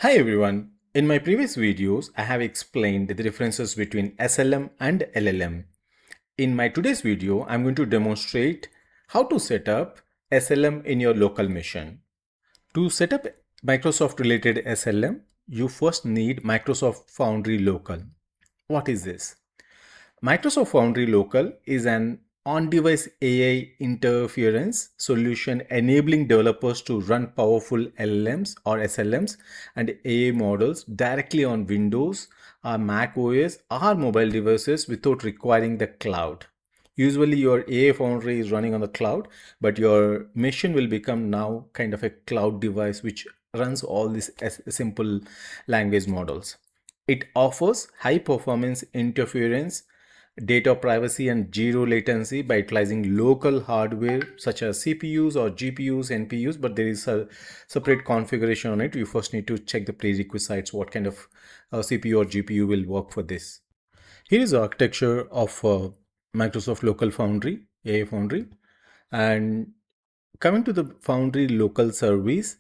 Hi everyone. In my previous videos, I have explained the differences between SLM and LLM. In my today's video, I'm going to demonstrate how to set up SLM in your local machine. To set up Microsoft related SLM, you first need Microsoft Foundry Local. What is this? Microsoft Foundry Local is an on-device AI interference solution enabling developers to run powerful LLMs or SLMs and AI models directly on Windows or Mac OS or mobile devices without requiring the cloud. Usually your AI Foundry is running on the cloud, but your machine will become now kind of a cloud device which runs all these simple language models. It offers high performance interference, data privacy, and zero latency by utilizing local hardware such as CPUs or GPUs, NPUs, but there is a separate configuration on it. You first need to check the prerequisites, what kind of CPU or GPU will work for this. Here is the architecture of Microsoft Local Foundry, AI Foundry. And coming to the Foundry Local service,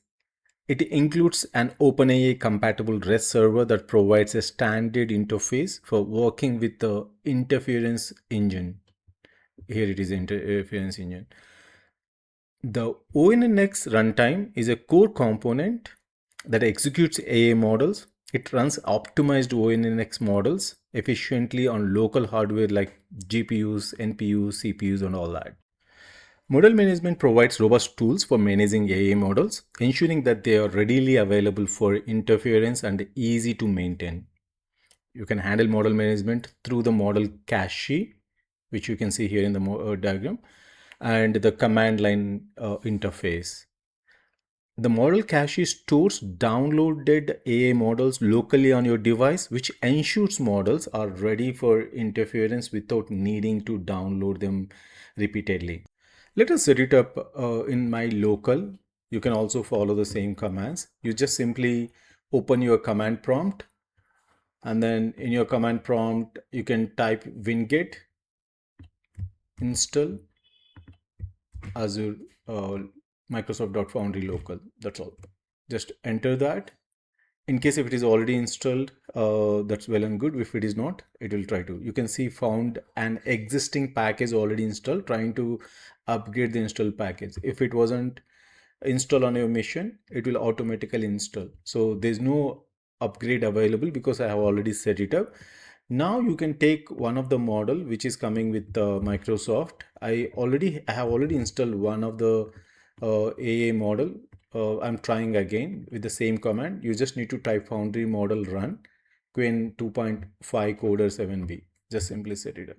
it includes an OpenAI-compatible REST server that provides a standard interface for working with the interference engine. Here it is interference engine. The ONNX runtime is a core component that executes AI models. It runs optimized ONNX models efficiently on local hardware like GPUs, NPUs, CPUs, and all that. Model management provides robust tools for managing AI models, ensuring that they are readily available for interference and easy to maintain. You can handle model management through the model cache, which you can see here in the diagram, and the command line interface. The model cache stores downloaded AI models locally on your device, which ensures models are ready for interference without needing to download them repeatedly. Let us set it up in my local. You can also follow the same commands. You just simply open your command prompt, and then in your command prompt, you can type winget install Azure Microsoft.Foundry Local. That's all. Just enter that. In case if it is already installed, that's well and good. If it is not, it will try to. You can see found an existing package already installed, trying to upgrade the install package. If it wasn't installed on your machine, it will automatically install. So there's no upgrade available because I have already set it up. Now you can take one of the model which is coming with Microsoft. I have already installed one of the AA model. I'm trying again with the same command. You just need to type Foundry model run Qwen 2.5 coder 7b. Just simply set it up.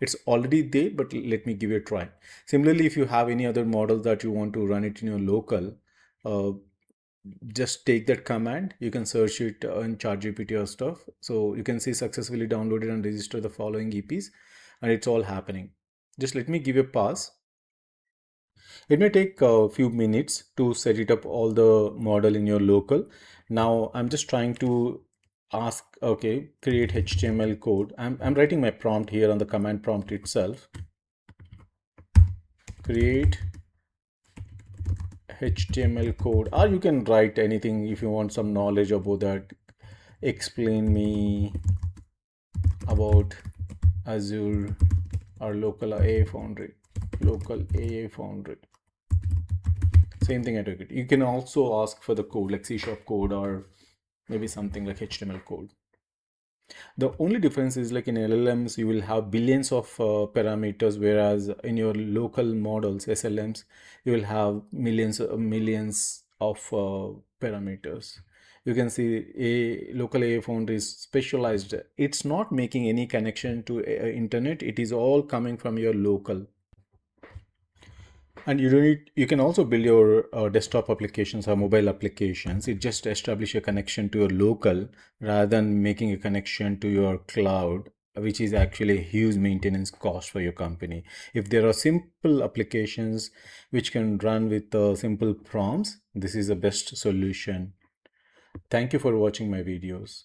It's already there, but let me give it a try. Similarly, if you have any other model that you want to run it in your local, uh, just take that command. You can search it in ChatGPT or stuff. So you can see successfully downloaded and register the following EPs, and it's all happening. Just let me give a pause. It may take a few minutes to set it up all the model in your local. Now I'm just trying to ask, okay, create HTML code. I'm writing my prompt here on the command prompt itself. Create HTML code, or you can write anything if you want some knowledge about that. Explain me about Azure or local AI Foundry. Local AI Foundry. Same thing I took it. You can also ask for the code like C# code or maybe something like HTML code. The only difference is like in LLMs, you will have billions of parameters, whereas in your local models, SLMs, you will have millions of parameters. You can see a local AI Foundry is specialized. It's not making any connection to internet. It is all coming from your local. And you can also build your desktop applications or mobile applications. It just establish a connection to your local rather than making a connection to your cloud, which is actually a huge maintenance cost for your company. If there are simple applications which can run with simple prompts, this is the best solution. Thank you for watching my videos.